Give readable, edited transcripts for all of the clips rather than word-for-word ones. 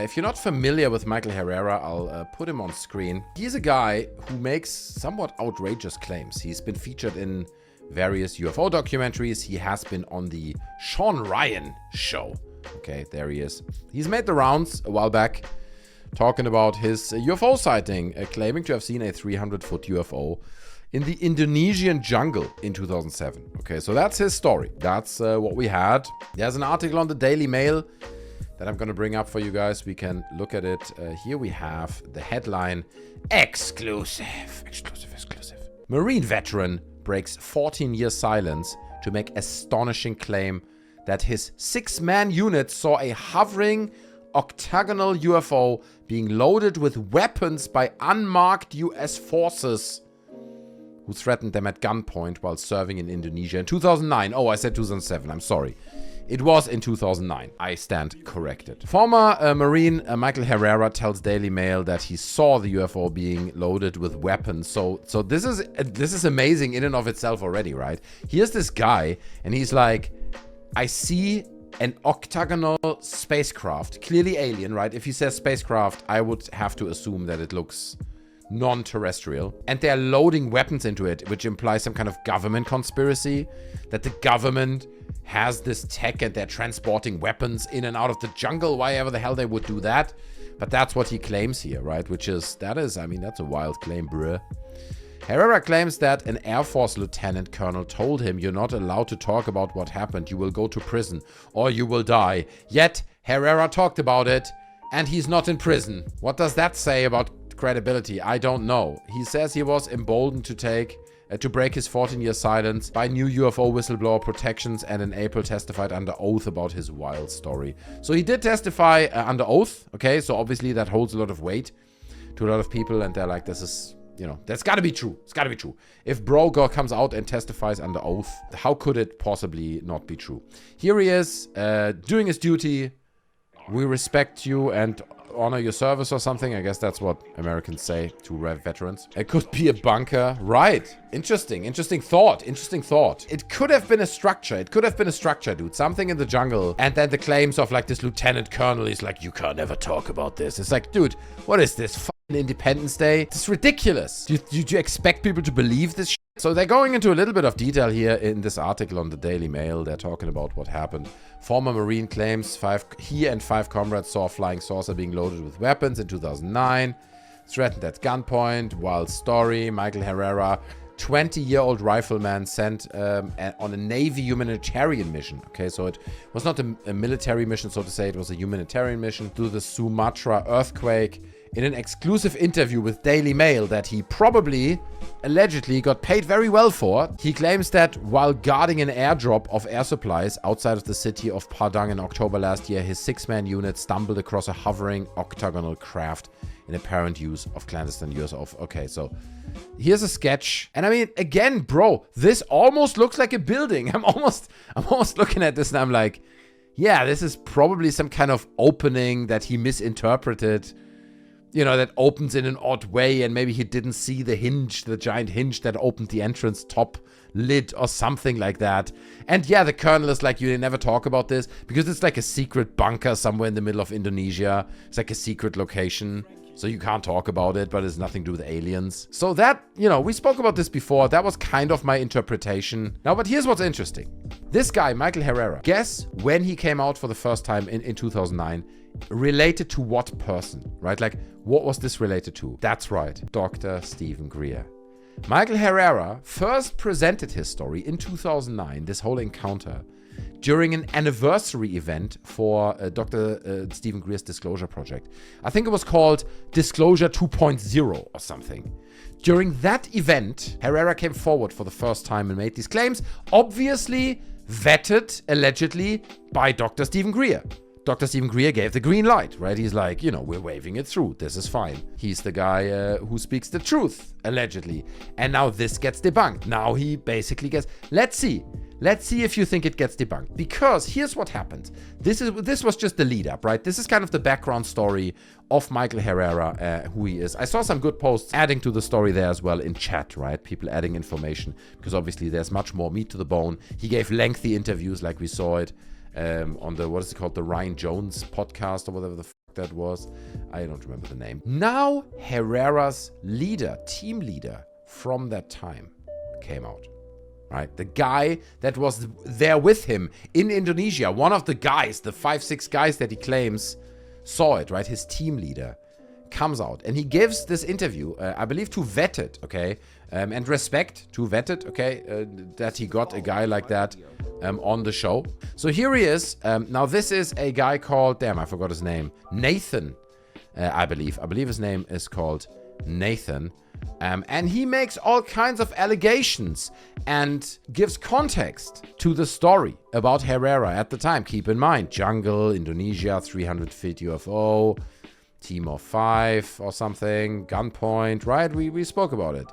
If you're not familiar with Michael Herrera, I'll put him on screen. He's a guy who makes somewhat outrageous claims. He's been featured in various UFO documentaries. He has been on the Shawn show. Okay, there he is. He's made the rounds a while back, talking about his UFO sighting, claiming to have seen a 300-foot UFO in the Indonesian jungle in 2007. Okay, so that's his story. That's what we had. There's an article on the Daily Mail that I'm going to bring up for you guys. We can look at it. Here we have the headline, exclusive. Marine veteran breaks 14-year silence to make astonishing claim that his 6-man unit saw a hovering octagonal UFO being loaded with weapons by unmarked US forces who threatened them at gunpoint while serving in Indonesia in 2009. Oh, I said 2007. I'm sorry. It was in 2009. I stand corrected. Former Marine Michael Herrera tells Daily Mail that he saw the UFO being loaded with weapons. So this is amazing in and of itself already, right? Here's this guy, and he's like, I see an octagonal spacecraft, clearly alien, right? If he says spacecraft, I would have to assume that it looks non-terrestrial, and they're loading weapons into it, which implies some kind of government conspiracy, that the government has this tech and they're transporting weapons in and out of the jungle, why ever the hell they would do that. But that's what he claims here, right? That's a wild claim, bruh. Herrera claims that an Air Force lieutenant colonel told him, you're not allowed to talk about what happened, you will go to prison or you will die. Yet Herrera talked about it and he's not in prison. What does that say about credibility? I don't know. He says he was emboldened to break his 14-year silence by new UFO whistleblower protections, and in April testified under oath about his wild story. So he did testify under oath. Okay, so obviously that holds a lot of weight to a lot of people, and they're like, this is, that's got to be true. It's got to be true. If Broger comes out and testifies under oath, how could it possibly not be true? Here he is, doing his duty. We respect you and honor your service or something. I guess that's what Americans say to veterans. It could be a bunker. Right. Interesting thought. It could have been a structure. Dude. Something in the jungle. And then the claims of like this lieutenant colonel is like, you can't ever talk about this. It's like, dude, what is this? Fucking Independence Day? It's ridiculous. Do you expect people to believe this shit? So they're going into a little bit of detail here in this article on the Daily Mail. They're talking about what happened. Former Marine claims he and 5 comrades saw a flying saucer being loaded with weapons in 2009. Threatened at gunpoint. Wild story. Michael Herrera, 20-year-old rifleman sent on a Navy humanitarian mission. Okay, so it was not a military mission, so to say. It was a humanitarian mission through the Sumatra earthquake. In an exclusive interview with Daily Mail that he allegedly got paid very well for, he claims that while guarding an airdrop of air supplies outside of the city of Padang in October last year, his 6-man unit stumbled across a hovering octagonal craft in apparent use of clandestine UFO. Okay, so here's a sketch. And I mean, again, bro, this almost looks like a building. I'm almost looking at this and I'm like, yeah, this is probably some kind of opening that he misinterpreted. That opens in an odd way, and maybe he didn't see the giant hinge that opened the entrance top lid or something like that. And yeah, the colonel is like, you never talk about this because it's like a secret bunker somewhere in the middle of Indonesia. It's like a secret location. So you can't talk about it, but it's nothing to do with aliens. So that, we spoke about this before. That was kind of my interpretation. Now, but here's what's interesting. This guy, Michael Herrera, guess when he came out for the first time in 2009, related to what person, right? Like, what was this related to? That's right, Dr. Stephen Greer. Michael Herrera first presented his story in 2009, this whole encounter, during an anniversary event for Dr. Stephen Greer's Disclosure Project. I think it was called Disclosure 2.0 or something. During that event, Herrera came forward for the first time and made these claims, obviously vetted, allegedly, by Dr. Stephen Greer. Dr. Stephen Greer gave the green light, right? He's like, we're waving it through. This is fine. He's the guy who speaks the truth, allegedly. And now this gets debunked. Now he basically gets... Let's see if you think it gets debunked. Because here's what happened. This was just the lead up, right? This is kind of the background story of Michael Herrera, who he is. I saw some good posts adding to the story there as well in chat, right? People adding information, because obviously there's much more meat to the bone. He gave lengthy interviews like we saw it on the, what is it called? The Ryan Jones podcast or whatever the that was. I don't remember the name. Now Herrera's leader, team leader from that time came out. Right? The guy that was there with him in Indonesia, one of the guys, the 5-6 guys that he claims saw it, right? His team leader comes out and he gives this interview, I believe to Wetted, okay? And respect to Wetted, okay? That he got a guy like that on the show. So here he is. Now this is a guy called, damn, I forgot his name. Nathan, I believe. I believe his name is called Nathan. And he makes all kinds of allegations and gives context to the story about Herrera at the time. Keep in mind, jungle, Indonesia, 300 feet UFO, team of 5 or something, gunpoint, right? We spoke about it.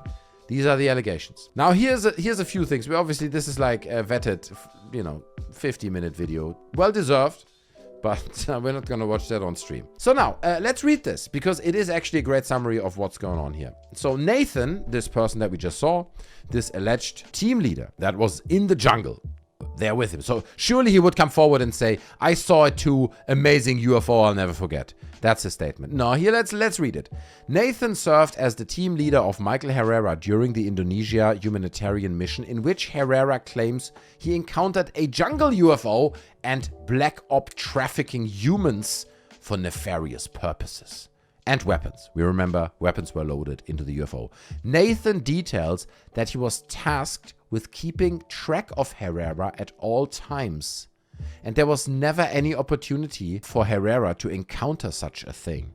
These are the allegations. Now here's a few things. Obviously this is like a vetted, 50-minute video. Well deserved. But we're not going to watch that on stream. So now, let's read this, because it is actually a great summary of what's going on here. So Nathan, this person that we just saw, this alleged team leader that was in the jungle there with him. So surely he would come forward and say, I saw it too, amazing UFO, I'll never forget. That's his statement. No, here, let's read it. Nathan served as the team leader of Michael Herrera during the Indonesia humanitarian mission, in which Herrera claims he encountered a jungle UFO and black op trafficking humans for nefarious purposes. And weapons. We remember weapons were loaded into the UFO. Nathan details that he was tasked with keeping track of Herrera at all times. And there was never any opportunity for Herrera to encounter such a thing.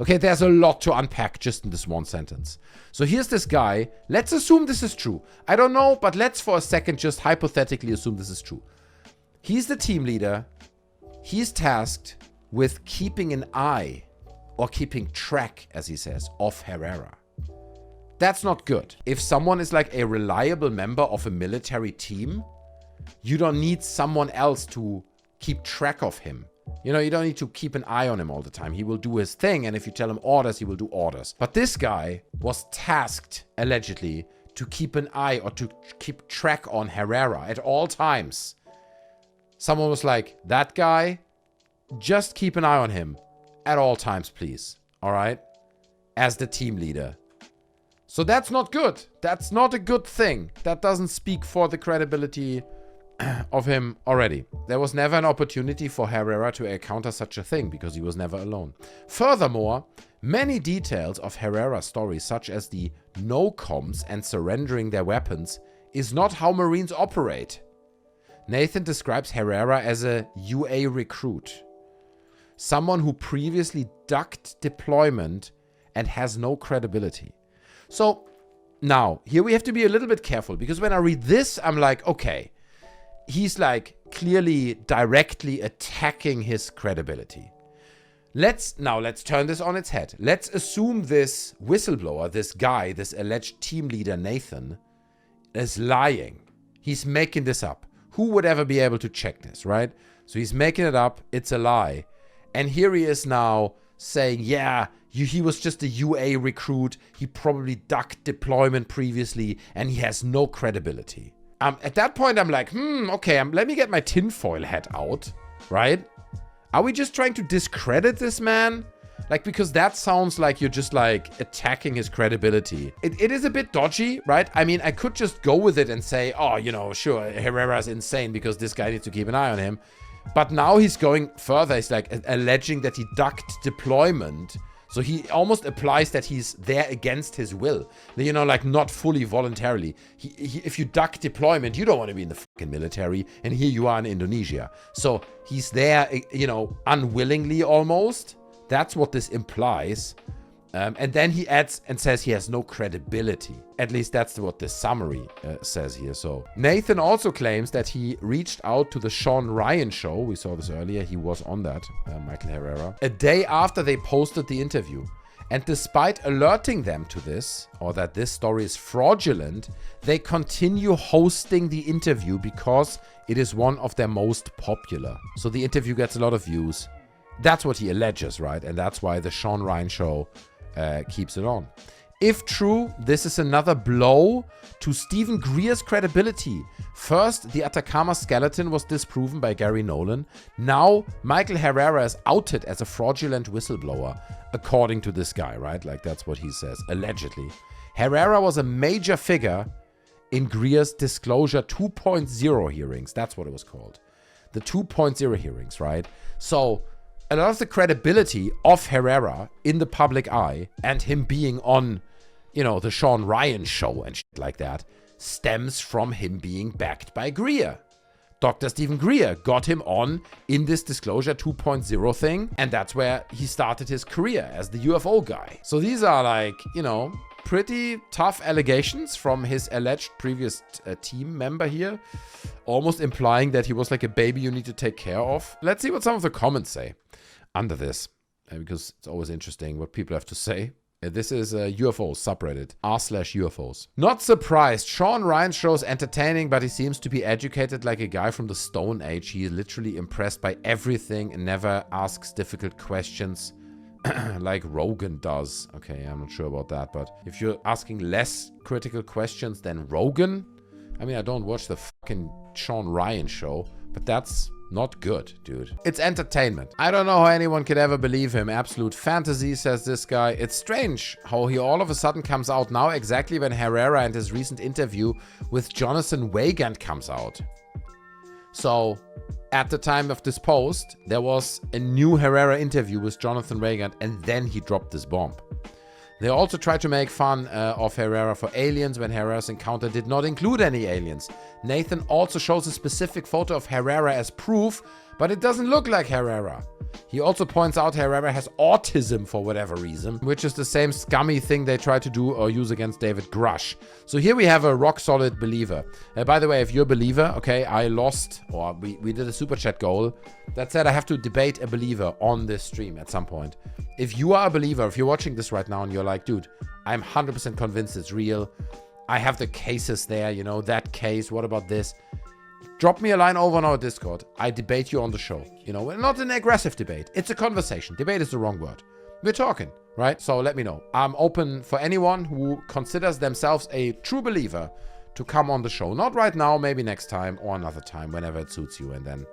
Okay, there's a lot to unpack just in this one sentence. So here's this guy. Let's assume this is true. I don't know, but let's for a second just hypothetically assume this is true. He's the team leader. He's tasked with keeping an eye, or keeping track, as he says, of Herrera. That's not good. If someone is like a reliable member of a military team, you don't need someone else to keep track of him. You don't need to keep an eye on him all the time. He will do his thing, and if you tell him orders, he will do orders. But this guy was tasked, allegedly, to keep an eye or to keep track on Herrera at all times. Someone was like, that guy, just keep an eye on him at all times, please. All right? As the team leader. So that's not good. That's not a good thing. That doesn't speak for the credibility of him already. There was never an opportunity for Herrera to encounter such a thing because he was never alone. Furthermore, many details of Herrera's story, such as the no-coms and surrendering their weapons, is not how Marines operate. Nathan describes Herrera as a UA recruit. Someone who previously ducked deployment and has no credibility. So now, here we have to be a little bit careful, because when I read this, I'm like, okay, he's like clearly directly attacking his credibility. Let's turn this on its head. Let's assume this whistleblower, this guy, this alleged team leader Nathan, is lying. He's making this up. Who would ever be able to check this, right? So he's making it up. It's a lie. And here he is now saying, yeah, he was just a UA recruit. He probably ducked deployment previously, and he has no credibility. At that point, I'm like, okay, let me get my tinfoil hat out, right? Are we just trying to discredit this man? Like, because that sounds like you're just like attacking his credibility. It is a bit dodgy, right? I mean, I could just go with it and say, oh, sure, Herrera's insane because this guy needs to keep an eye on him. But now he's going further. He's like alleging that he ducked deployment. So he almost applies that he's there against his will. Like not fully voluntarily. If you duck deployment, you don't want to be in the fucking military. And here you are in Indonesia. So he's there, unwillingly almost. That's what this implies. And then he adds and says he has no credibility. At least that's what the summary says here. So Nathan also claims that he reached out to the Shawn show. We saw this earlier. He was on that, Michael Herrera, a day after they posted the interview. And despite alerting them to this, or that this story is fraudulent, they continue hosting the interview because it is one of their most popular. So the interview gets a lot of views. That's what he alleges, right? And that's why the Shawn show keeps it on. If true, this is another blow to Stephen Greer's credibility. First, the Atacama skeleton was disproven by Gary Nolan. Now, Michael Herrera is outed as a fraudulent whistleblower, according to this guy, right? Like, that's what he says, allegedly. Herrera was a major figure in Greer's Disclosure 2.0 hearings. That's what it was called. The 2.0 hearings, right? So, a lot of the credibility of Herrera in the public eye and him being on, you know, the Shawn Ryan show and shit like that stems from him being backed by Greer. Dr. Stephen Greer got him on in this Disclosure 2.0 thing, and that's where he started his career as the UFO guy. So these are like, you know, pretty tough allegations from his alleged previous team member here, almost implying that he was like a baby you need to take care of. Let's see what some of the comments say under this, because it's always interesting what people have to say. This is UFOs subreddit, r/UFOs. Not surprised. Shawn Ryan's show is entertaining, but he seems to be educated like a guy from the Stone Age. He is literally impressed by everything and never asks difficult questions like Rogan does. Okay, I'm not sure about that, but if you're asking less critical questions than Rogan, I mean, I don't watch the fucking Shawn Ryan show, but that's not good, dude. It's entertainment. I don't know how anyone could ever believe him. Absolute fantasy, says this guy. It's strange how he all of a sudden comes out now, exactly when Herrera and his recent interview with Jonathan Weigand comes out. So, at the time of this post, there was a new Herrera interview with Jonathan Weigand, and then he dropped this bomb. They also tried to make fun of Herrera for aliens when Herrera's encounter did not include any aliens. Nathan also shows a specific photo of Herrera as proof, but it doesn't look like Herrera. He also points out Herrera has autism for whatever reason, which is the same scummy thing they try to do or use against David Grush. So here we have a rock-solid believer. By the way, if you're a believer, okay, I lost, or we did a super chat goal that said I have to debate a believer on this stream at some point. If you are a believer, if you're watching this right now and you're like, dude, I'm 100% convinced it's real. I have the cases there, you know, that case, what about this? Drop me a line over on our Discord. I debate you on the show. You know, not an aggressive debate. It's a conversation. Debate is the wrong word. We're talking, right? So let me know. I'm open for anyone who considers themselves a true believer to come on the show. Not right now, maybe next time or another time, whenever it suits you, and then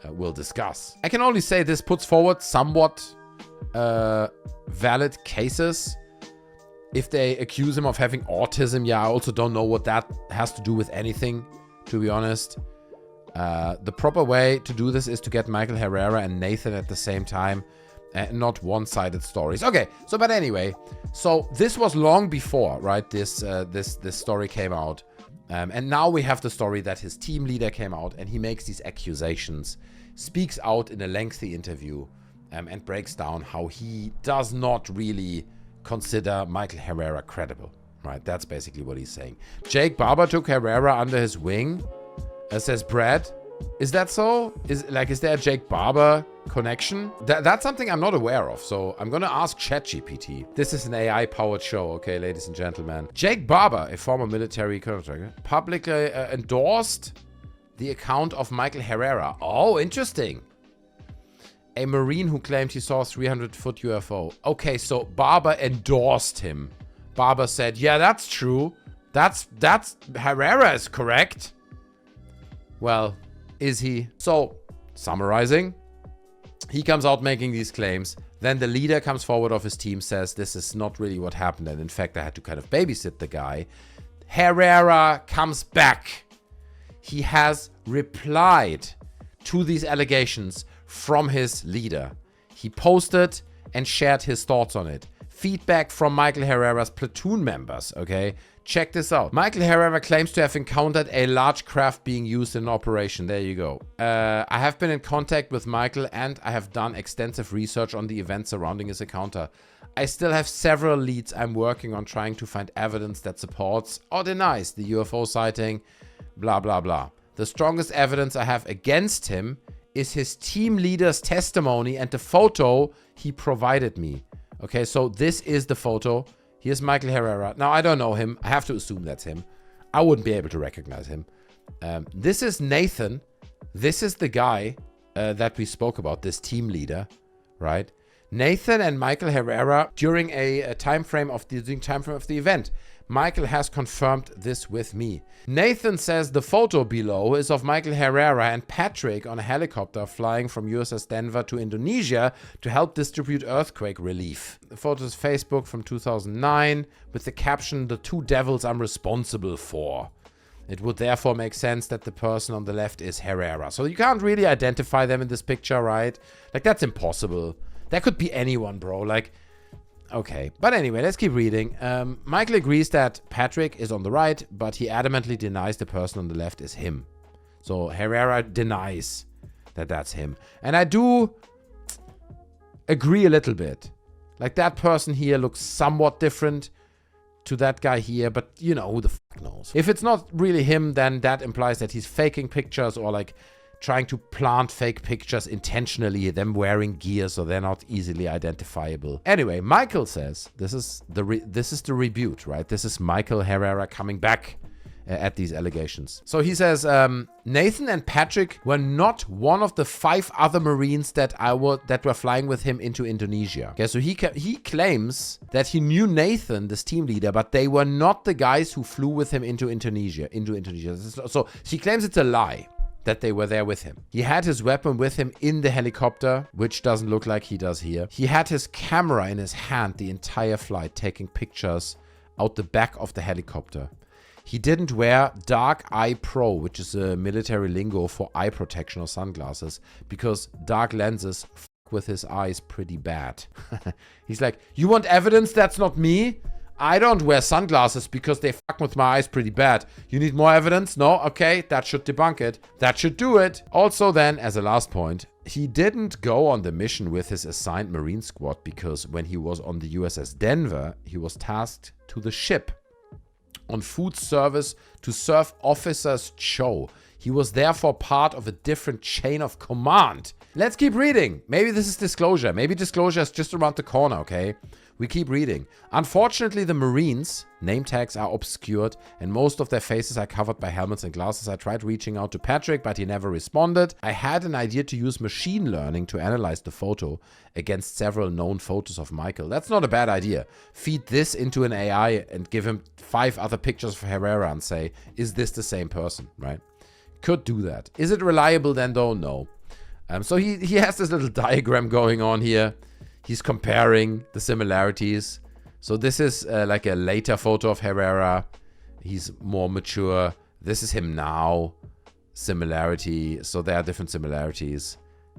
we'll discuss. I can only say this puts forward somewhat valid cases. If they accuse him of having autism, yeah, I also don't know what that has to do with anything, to be honest. The proper way to do this is to get Michael Herrera and Nathan at the same time, and not one-sided stories. Okay, so but anyway, so this was long before, right? This story came out, and now we have the story that his team leader came out and he makes these accusations, speaks out in a lengthy interview, and breaks down how he does not really consider Michael Herrera credible. Right, that's basically what he's saying. Jake Barber took Herrera under his wing, says Brad. Is that so? Is there a Jake Barber connection? That's something I'm not aware of, so I'm gonna ask ChatGPT. This is an AI-powered show, okay, ladies and gentlemen. Jake Barber, a former military contractor, publicly endorsed the account of Michael Herrera. Oh, interesting. A Marine who claimed he saw a 300-foot UFO. Okay, so Barber endorsed him. Barber said, yeah, that's true. That's Herrera is correct. Well, is he? So, summarizing, he comes out making these claims. Then the leader comes forward of his team, says this is not really what happened. And in fact, I had to kind of babysit the guy. Herrera comes back. He has replied to these allegations from his leader. He posted and shared his thoughts on it. Feedback from Michael Herrera's platoon members, okay? Check this out. Michael Herrera claims to have encountered a large craft being used in an operation. There you go. I have been in contact with Michael and I have done extensive research on the events surrounding his encounter. I still have several leads I'm working on trying to find evidence that supports or denies the UFO sighting, blah, blah, blah. The strongest evidence I have against him is his team leader's testimony and the photo he provided me. Okay, so this is the photo. Here's Michael Herrera. Now, I don't know him. I have to assume that's him. I wouldn't be able to recognize him. This is Nathan. This is the guy that we spoke about, this team leader, right? Nathan and Michael Herrera during a time frame of the event. Michael has confirmed this with me. Nathan says the photo below is of Michael Herrera and Patrick on a helicopter flying from USS Denver to Indonesia to help distribute earthquake relief. The photo is Facebook from 2009 with the caption, "The two devils I'm responsible for." It would therefore make sense that the person on the left is Herrera. So you can't really identify them in this picture, right? Like, that's impossible. That could be anyone, bro. Like, okay. But anyway, let's keep reading. Michael agrees that Patrick is on the right, but he adamantly denies the person on the left is him. So Herrera denies that that's him. And I do agree a little bit. Like, that person here looks somewhat different to that guy here, but you know, who the fuck knows. If it's not really him, then that implies that he's faking pictures or like trying to plant fake pictures intentionally, them wearing gear so they're not easily identifiable. Anyway, Michael says this is the rebut, right? This is Michael Herrera coming back at these allegations. So he says, Nathan and Patrick were not one of the 5 other Marines that were flying with him into Indonesia. Okay, so he claims that he knew Nathan, this team leader, but they were not the guys who flew with him into Indonesia. So he claims it's a lie that they were there with him. He had his weapon with him in the helicopter, which doesn't look like he does here. He had his camera in his hand the entire flight, taking pictures out the back of the helicopter. He didn't wear dark eye pro, which is a military lingo for eye protection or sunglasses, because dark lenses f with his eyes pretty bad. He's like, you want evidence that's not me? I don't wear sunglasses because they fuck with my eyes pretty bad. You need more evidence? No? Okay, that should debunk it. That should do it. Also then, as a last point, he didn't go on the mission with his assigned Marine squad because when he was on the USS Denver, he was tasked to the ship on food service to serve officers' chow. He was therefore part of a different chain of command. Let's keep reading. Maybe this is disclosure. Maybe disclosure is just around the corner, okay? We keep reading. Unfortunately, the Marines' name tags are obscured and most of their faces are covered by helmets and glasses. I tried reaching out to Patrick, but he never responded. I had an idea to use machine learning to analyze the photo against several known photos of Michael. That's not a bad idea. Feed this into an AI and give him 5 other pictures of Herrera and say, is this the same person, right? Could do that. Is it reliable then though? No. So he has this little diagram going on here. He's comparing the similarities. So this is like a later photo of Herrera. He's more mature. This is him now. Similarity. So there are different similarities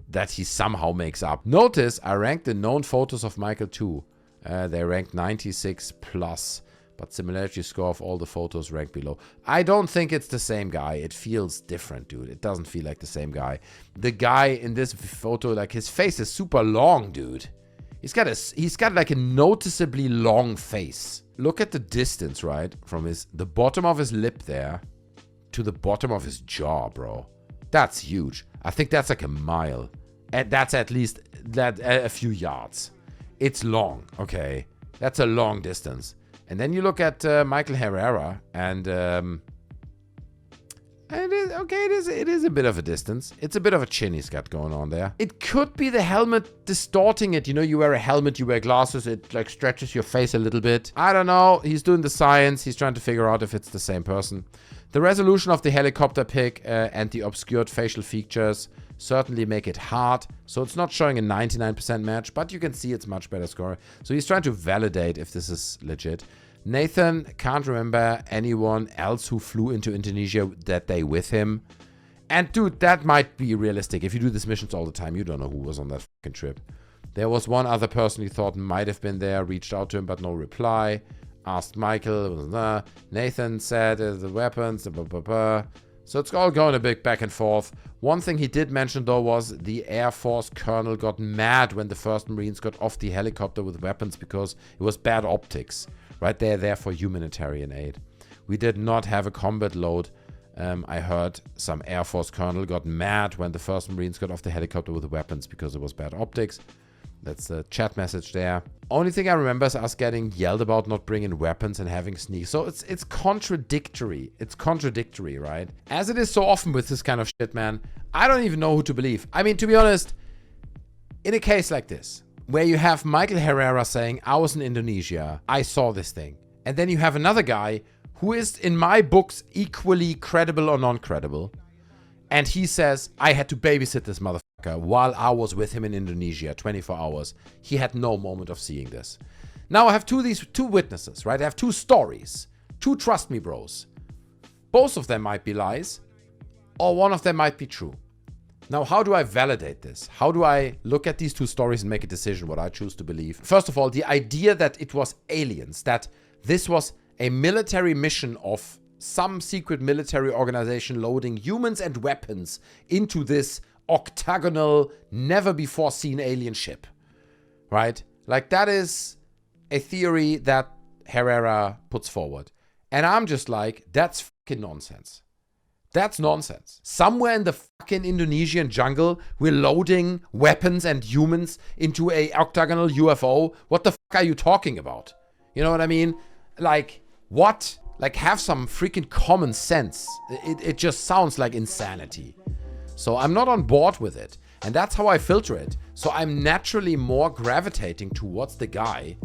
that he somehow makes up. Notice I ranked the known photos of Michael too. They ranked 96 plus. But similarity score of all the photos ranked below. I don't think it's the same guy. It feels different, dude. It doesn't feel like the same guy. The guy in this photo, like his face is super long, dude. He's got like a noticeably long face. Look at the distance, right? From the bottom of his lip there to the bottom of his jaw, bro. That's huge. I think that's like a mile. And that's at least a few yards. It's long, okay? That's a long distance. And then you look at Michael Herrera, and it is a bit of a distance. It's a bit of a chin he's got going on there. It could be the helmet distorting it. You know, you wear a helmet, you wear glasses, it like stretches your face a little bit. I don't know. He's doing the science. He's trying to figure out if it's the same person. The resolution of the helicopter pic and the obscured facial features certainly make it hard. So it's not showing a 99% match, but you can see it's much better score. So he's trying to validate if this is legit. Nathan can't remember anyone else who flew into Indonesia that day with him. And dude, that might be realistic. If you do these missions all the time, you don't know who was on that fucking trip. There was one other person he thought might have been there, reached out to him, but no reply. Asked Michael, Nathan said the weapons, blah, blah, blah. So it's all going a bit back and forth. One thing he did mention, though, was the Air Force colonel got mad when the first Marines got off the helicopter with weapons because it was bad optics. Right? They're there for humanitarian aid. We did not have a combat load. I heard some Air Force colonel got mad when the first Marines got off the helicopter with weapons because it was bad optics. That's the chat message there. Only thing I remember is us getting yelled about not bringing weapons and having sneaks. So it's contradictory. It's contradictory, right? As it is so often with this kind of shit, man. I don't even know who to believe. I mean, to be honest, in a case like this, where you have Michael Herrera saying, I was in Indonesia, I saw this thing. And then you have another guy who is, in my books, equally credible or non-credible. And he says, I had to babysit this motherfucker while I was with him in Indonesia, 24 hours. He had no moment of seeing this. Now I have two witnesses, right? I have two stories. Two trust me bros. Both of them might be lies, or one of them might be true. Now, how do I validate this? How do I look at these two stories and make a decision what I choose to believe? First of all, the idea that it was aliens, that this was a military mission of some secret military organization loading humans and weapons into this octagonal, never before seen alien ship, right? Like, that is a theory that Herrera puts forward. And I'm just like, that's fucking nonsense. That's nonsense. Somewhere in the fucking Indonesian jungle, we're loading weapons and humans into a octagonal UFO. What the fuck are you talking about? You know what I mean? Like, what? Like, have some freaking common sense. It just sounds like insanity. So I'm not on board with it. And that's how I filter it. So I'm naturally more gravitating towards the guy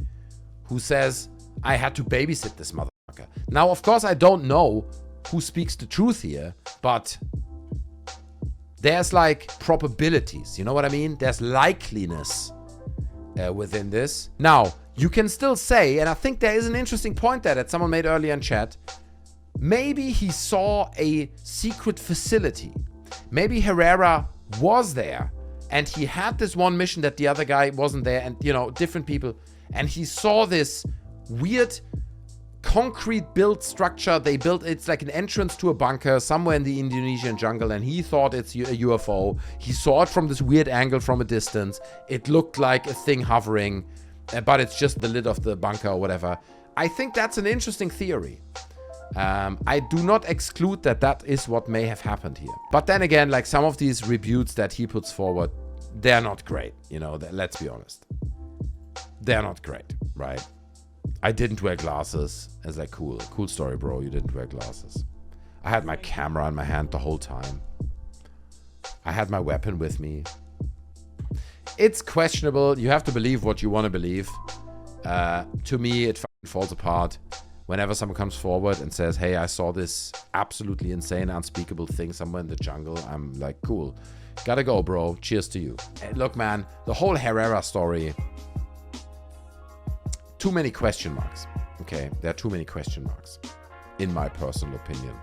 who says, I had to babysit this motherfucker. Now, of course, I don't know who speaks the truth here, but there's like probabilities, you know what I mean? There's likeliness within this. Now, you can still say, and I think there is an interesting point there that someone made earlier in chat, maybe he saw a secret facility. Maybe Herrera was there and he had this one mission that the other guy wasn't there, and, you know, different people, and he saw this weird concrete built structure they built. It's like an entrance to a bunker somewhere in the Indonesian jungle, and he thought it's a UFO. He saw it from this weird angle from a distance. It looked like a thing hovering, but it's just the lid of the bunker or whatever. I think that's an interesting theory. I do not exclude that that is what may have happened here. But then again, like, some of these rebutts that he puts forward, they're not great, you know, let's be honest. They're not great, right? I didn't wear glasses. It's like, cool story, bro. You didn't wear glasses. I had my camera in my hand the whole time. I had my weapon with me. It's questionable. You have to believe what you want to believe. To me, it falls apart whenever someone comes forward and says, hey, I saw this absolutely insane, unspeakable thing somewhere in the jungle. I'm like, cool. Gotta go, bro. Cheers to you. Hey, look, man, the whole Herrera story, too many question marks. Okay, there are too many question marks, in my personal opinion.